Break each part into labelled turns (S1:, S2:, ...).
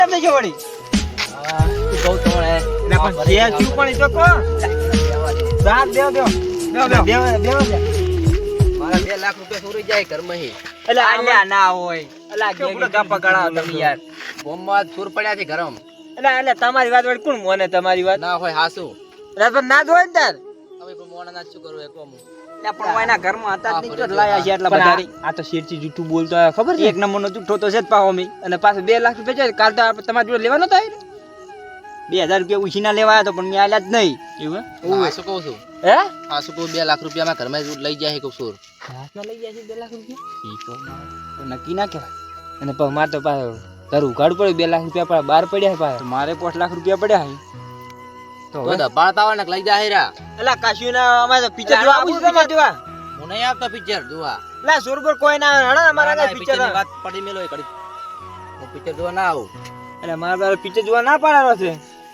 S1: તમને જો વળી
S2: તું કહું તો મને
S1: એટલે પણ જે થયું પણ એ તો કહો સાત દેવ
S2: મારા 2 લાખ રૂપિયા ચોરી જાય ઘરમાં હી.
S1: એટલે આલ્યા ના હોય અલા કેવડો ગપ્પા ગળાવો તમે યાર
S2: બોમ્બમાં ચોર પડ્યા છે ઘરમાં.
S1: એટલે તમારી વાત વળી કોણ મોને તમારી વાત
S2: ના હોય હાસુ.
S1: એટલે પણ ના જ હોય ને તાર
S2: હવે પણ મોણા ના શું કરું એ કોમ.
S1: એટલે પણ એના ઘરમાં હતા જ નહીં તો લાયા છે એટલા બધા આ તો શેરથી જૂઠું બોલતો હોય ખબર છે એક નંબરનો જૂઠો તો છે જ પાહો મી અને પાછો 2 લાખ રૂપિયા છે કાલ તો તમારી જોડે લેવાનો તો 2000 રૂપિયા ઉછીના લેવા આવ્યો તો પણ મેં આલ્યા જ નહીં એવું
S2: હાસુ કહું છું.
S1: હે
S2: હાસુ કહું 2 લાખ રૂપિયા માં ઘરમાં લઈ જાય કોક ચોર.
S1: હાથમાં લઈ જાય છે 2 લાખ રૂપિયા ઈ તો નક્કી ના કહેવાય અને પણ માર તો પાછો ઘર ઉઘાડ પડ્યું 2 લાખ રૂપિયા પણ બહાર પડ્યા પાછા મારે 5 લાખ રૂપિયા પડ્યા હે
S2: તો દબાડતા હોય ને લઈ જાય રા.
S1: એલા કાશ્યું ના અમારે પિક્ચર જોવા આવું છે તમારે જોવા
S2: હું નહીં આવતો પિક્ચર જોવા.
S1: એલા સોરબર કોઈ ના હડા અમારા પિક્ચર
S2: ની વાત પડી મેલો કડી. હું પિક્ચર જોવા ના આવું.
S1: એટલે મારા પિક્ચર જોવા ના પાડવાનો છે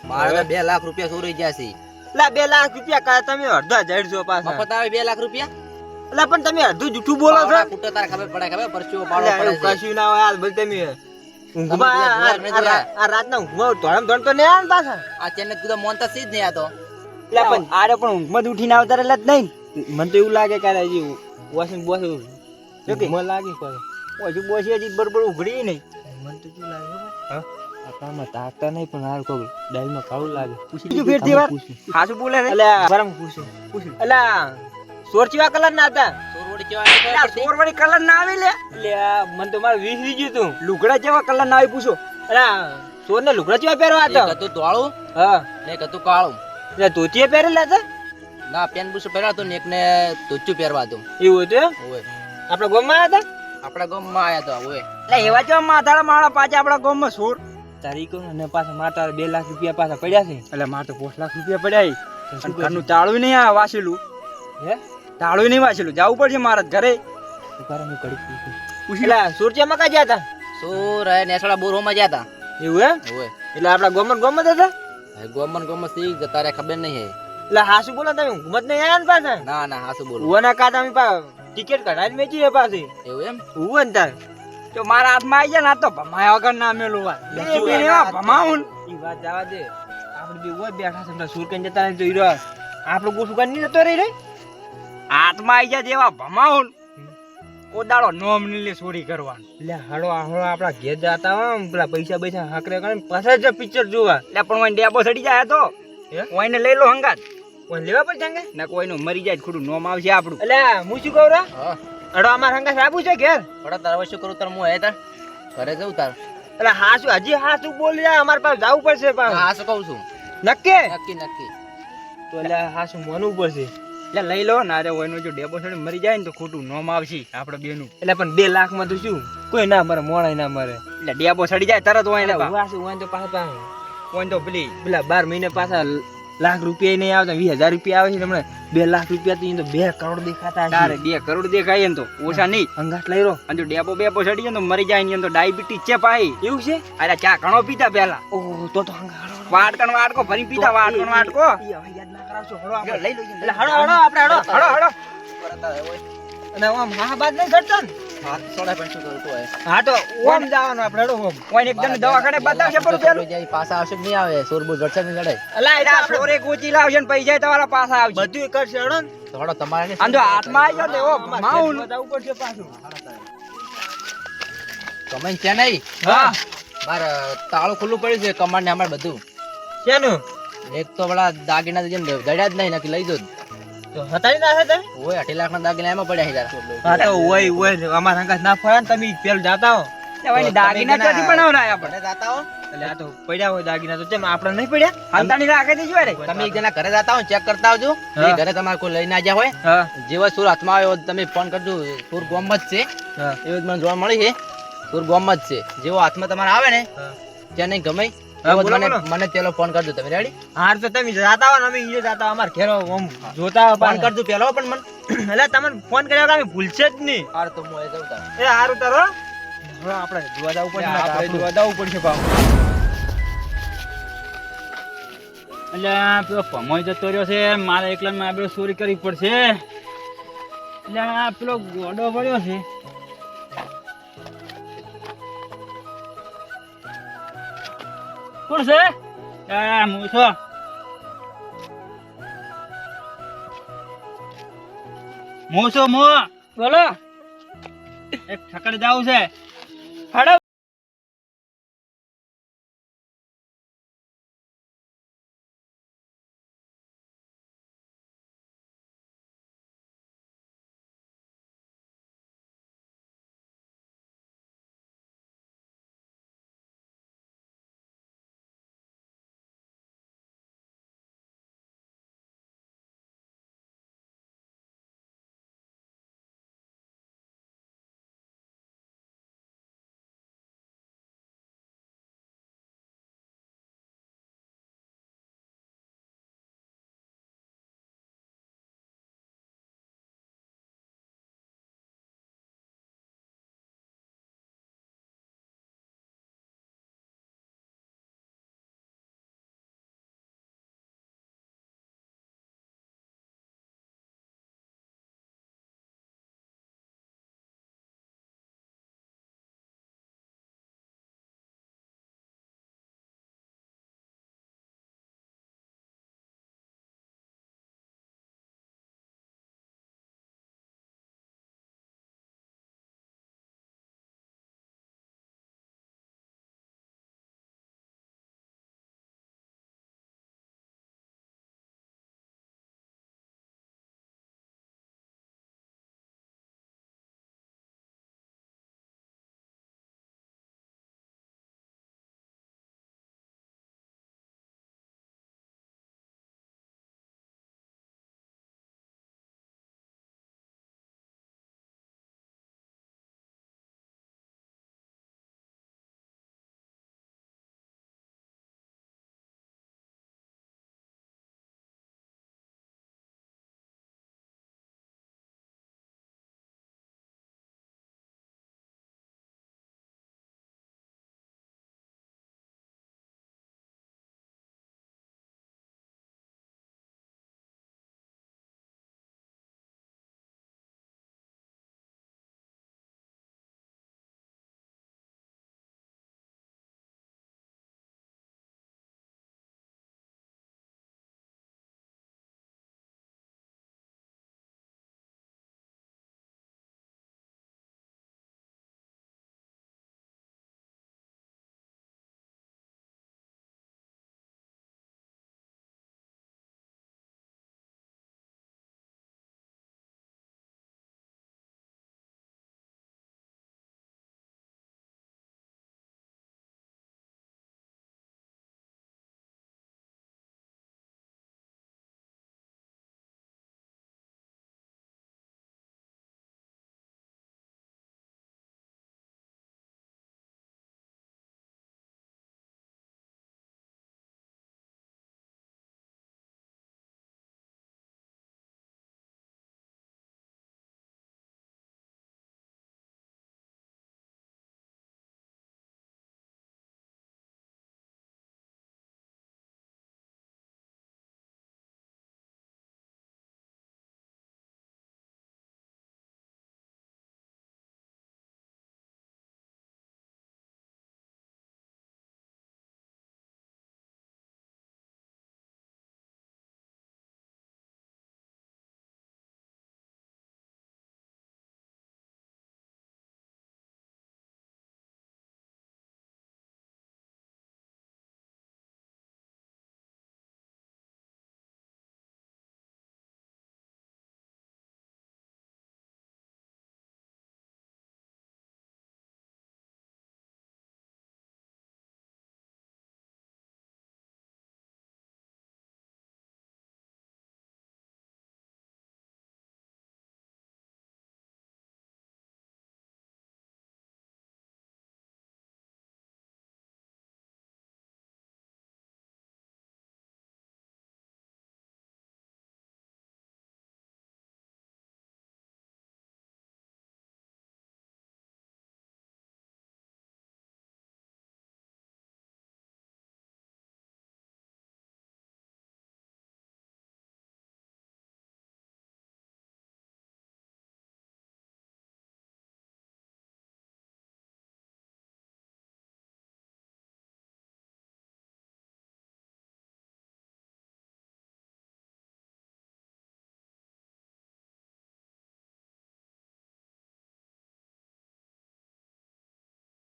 S2: મારે 2 લાખ રૂપિયા ચોરી ગયા છે.
S1: એલા 2 લાખ રૂપિયા કા તમે અડધા જડજો પાછા
S2: મફત આવે 2 લાખ રૂપિયા.
S1: એલા પણ તમે અડધું જૂઠું બોલો છો
S2: કુટે તારે ખબર પડે ખબર પરચો પાડો પડે છે.
S1: કાશ્યું ના હોય હાલ બોલ તમે ઊંઘમાં આ રાતના ઊંઘમાં ધોળમ ધોળ તો નહીં આવે ને પાછા
S2: આ ચેન્નઈ તું તો મોનતા સી જ નહીં આતો.
S1: એટલે પણ આરે પણ ઊંઘમાં જ ઉઠીને આવતા એટલે જ નહીં મને તો એવું લાગે કે હજી વોશિંગ બોસ મને લાગે હજુ બોસી હજી બરોબર ઉઘડી નહીં મને તો શું લાગે હા આમાં તાકતા નહીં પણ હાલ કહું ડાઈમાં કાળું લાગે પૂછી ફેરથી વાર હાસુ બોલે ને એટલે બરાબર પૂછું એટલે સોર ચેવા કલર ના હતા
S2: ચોરવડી કેવા
S1: સોરવડી કલર ના આવે લે એટલે મને તો મારે વિસરી ગયું તું લુગડા જેવા કલર ના આવે પૂછો એટલે સોર ને લુગડા જેવા પહેરવા હતા
S2: કતું ધોળું
S1: હા
S2: ને કતું કાળું
S1: એટલે ધોતીએ પહેરેલા હતા
S2: ના પેન બુસ પહેરા તો ને એકને ધોચું પહેરવા હતું
S1: એવું હતું
S2: ઓય
S1: આપણા ગામમાં હતા
S2: આપણા ગામમાં આયા તો ઓય
S1: એટલે એવા જેવા માથાળા માળા પાછા આપણા ગામમાં સોર તારીખો અને પાછા માતા 2 લાખ રૂપિયા પાછા પડ્યા છે એટલે મારે તો 5 લાખ રૂપિયા પડ્યા ઘરનું તાળું નહીં આ વાસેલું હે તાળું નહીં વાસેલું જવું પડશે મારા ઘરે હું કરી પૂછેલા સુરચિયામાં કા ગયા હતા
S2: સોર હે નેસડા બોરોમાં ગયા હતા
S1: એવું હે
S2: ઓય
S1: એટલે આપણા ગામમાં હતા
S2: ગોમન સી જતા રે ખબર નહીં હે
S1: એટલે હાસુ બોલો તમે ઊંઘમત નહીં આયા ને પાછા
S2: ના ના હાસુ બોલો
S1: ઉવાના કાતા અમે પા ટિકિટ કઢાવી મેચી છે પાછી
S2: એવું એમ
S1: ઉવન તાર તો મારા હાથમાં આવી જાય ને આ તો ભમાયા વગર ના મેલું વાત ભમાવું ઈ વાત જવા દે આપણે બી ઓય બેઠા છે સુર કઈ જતા નહીં જોઈ રહ્યો આપણો ગોસુ કાઢી જતો રહી રે હાથમાં આવી જાય જેવા ભમાવું કોદાળો નોમ નીલે ચોરી કરવાનું એટલે હળો આપડા ઘેર જતા હોય પેલા પૈસા હાકરે કરે પાછા જ પિક્ચર જોવા એટલે પણ ઓય ડેબો સડી જાય તો ઓયને લઈ લો હંગાત ઓય લેવા પડે જંગે ના કોઈનું મરી જાય ખોટું નોમ આવશે આપણું એટલે હું શું કહું રા અડો અમાર હંગાત આબુ છે ઘેર
S2: અડો તાર શું કરું તાર હું હે તાર ઘરે જઉં તાર
S1: એટલે હાસુ હજી હાસુ બોલી જાય અમાર પાસે જવું પડશે પાછું
S2: હાસુ કહું છું
S1: નક્કી
S2: નક્કી
S1: તો એટલે હાસુ માનવું પડશે એટલે લઈ લો ને અરે ઓયનો જો ડેબો સડી મરી જાય ને તો ખોટું નોમ આવશે આપણે બેનું એટલે પણ 2 લાખ માં તો શું કોઈ ના મરે મોણાય ના મરે એટલે ડેબો સડી જાય તરત ઓય ને વાસુ ઓય તો પાછા ઓય તો પેલા 12 મહિને પાછા લાખ રૂપિયા નહીં આવતા 20000 રૂપિયા આવે છે હમણાં 2 લાખ રૂપિયા તો 2 કરોડ દેખાતા તારે 2 કરોડ દેખાય ને તો ઓછા નહીં અંગાટ લઈ રો અને જો ડેબો બેબો સડી જાય તો મરી જાય ને તો ડાયાબિટીસ છે પાઈ એવું છે અરે ચા ઘણો પીતા પહેલા ઓહ તો અંગાટ વાટકો ભરી પીતા વાટકો યાદ ના કરાવશો હળો આપણે લઈ લો એટલે હળો આપણે હળો અને આમ મહાબાદ નહીં ઘટતો ને
S2: હાથ સોડા પણ શું કરું તો હે
S1: હા તો ઓમ જવાનું આપણે હળો ઓમ ઓય એકદમ દવાખાને બતાવશે પર પેલું
S2: જાય પાછા આવશે નહીં આવે સોરબુ જડશે નહીં જડે
S1: અલા એડા ફ્લોરે કોચી લાવશે ને પૈસા તમારા પાછા આવશે બધું કરશે હળો ને
S2: થોડો તમારે
S1: આમ જો હાથમાં આવી ગયો તો માઉન બતાવવું પડશે પાછું
S2: કમાઈ છે નહીં
S1: હા
S2: બાર તાળું ખુલ્લું પડ્યું છે કમાડ ને અમાર બધું
S1: શેનું
S2: એક તો બડા દાગીના તો જેમ દડ્યા જ નહીં નકી લઈ દો
S1: તો હતાઈ ના હતા
S2: ઓય 8 લાખ ના દાગીના એમાં પડ્યા છે યાર
S1: હા તો ઓય અમાર હંગાત ના ફળા ને તમે પેલ જાતા હો એટલે દાગીના ક્યાંથી બનાવરાય આપણે
S2: જાતા હો
S1: એટલે આ તો પડ્યા હોય દાગીના તો કેમ આપણે નહીં પડ્યા હંતાની રાખે દે જોય રે
S2: તમે એક જણા ઘરે જાતા હો ચેક કરતા આવજો એ ઘરે તમારે કોઈ લઈને આવ્યા હોય
S1: હા
S2: જેવા સુર હાથમાં આવ્યો તમે ફોન કરજો સુર ગોમ જ છે
S1: હા
S2: એવું મને જોવા મળી છે સુર ગોમ જ છે જેવો હાથમાં તમારે આવે ને ત્યાં નહીં ગમે મને પેલો ફોન કરજો તમે રેડી
S1: હાર તો તમે જાતા હો ને અમે ઈ જાતા અમાર ઘેરો ઓમ જોતા
S2: ફોન કરજો પેલો પણ મને
S1: એટલે તમને ફોન કર્યો કે અમે ભૂલશે જ નહીં
S2: હાર તો હું એ જઉં તાર
S1: એ હારું તારો હવે આપણે જોવા જવું પડશે આપણે જોવા જવું પડશે પાવ
S3: એટલે પેલો ભમોય જતો રહ્યો છે મારે એકલામાં આપણે ચોરી કરવી પડશે એટલે પેલો ગોડો પડ્યો છે કોણ છે હું છો
S1: બોલો
S3: એક ઠકડ જાવું છે
S1: હડો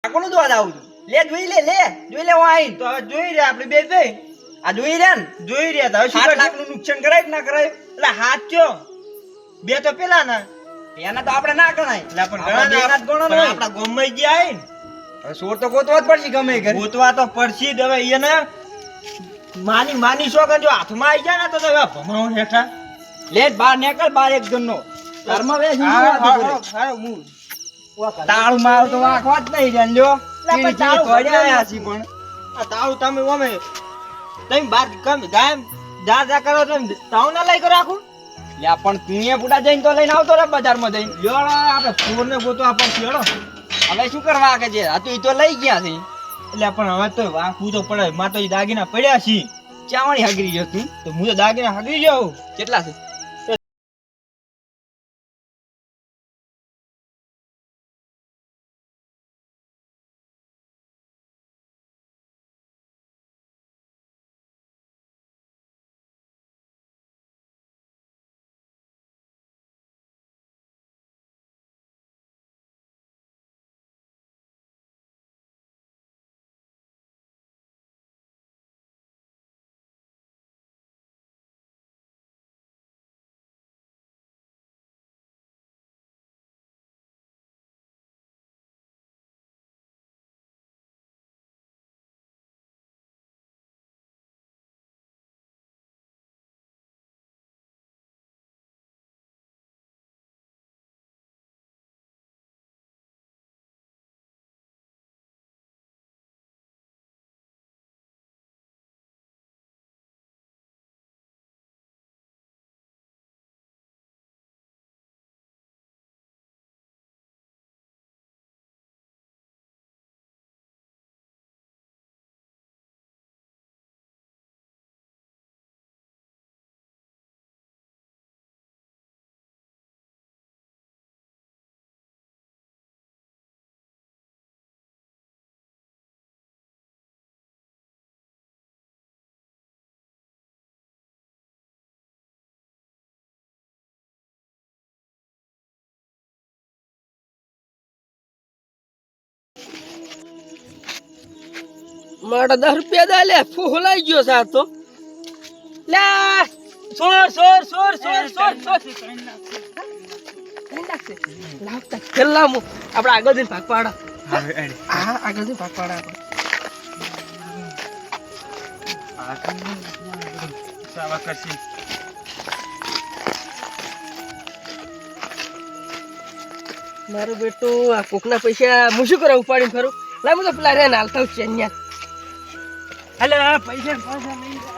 S1: આ કોનું દોવા આવું લે જોઈ લે હું આઈ તો હવે જોઈ રે આપણે બે બે આ જોઈ રે ને જોઈ રે તો હવે 7 લાખ નું નુકસાન કરાય કે ના કરાય એટલે હાથ કયો બે તો પેલા ના એના તો આપણે ના ગણાય એટલે પણ ગણા ગણો ને આપડા ગોમમાં ગયા આઈ હવે સોર તો ગોતવા જ પડશે ગમે ઘરે ગોતવા તો પડશે જ હવે એને માની શોખ જો હાથમાં આવી જાય ને તો હવે ભમાવું હેઠા લે બાર નીકળ બાર એક જણનો ઘરમાં વે હું તાળું મારું તો વાંખવા જ નહીં જાણ લ્યો તાળું આયા છી પણ આ તાળું તમે ઓમે તમે બાર કમ જા કરો તમે તાવ ના લઈ કરો આખું લ્યા પણ તું એ બુડા જઈને તો લઈને આવતો રે બજારમાં જઈને લ્યો આપણે ચોર ને ગોતો આપણ છેડો હવે શું કરવા કે છે આ તો ઈ તો લઈ ગયા છે એટલે પણ હવે તો વાંખવું તો પડે માં તો ઈ દાગીના પડ્યા છે ચાવણી હાગરી ગયો તું તો હું તો દાગીના હાગરી જાઉં કેટલા છે
S4: મારા 10 રૂપિયા દા લે ફૂલાઈ ગયો છે આ તો લે સોર લાવતા છેલ્લા મુ આપણે આગળ જઈને ભાગ પાડા હા આગળ જઈને ભાગ પાડા મારું બેટું આ કોકના પૈસા હું શું કરું ઉપાડીને ફરું લાવ હું તો પેલા રે હાલતા છે અહીંયા
S3: અલે પૈસા લઈ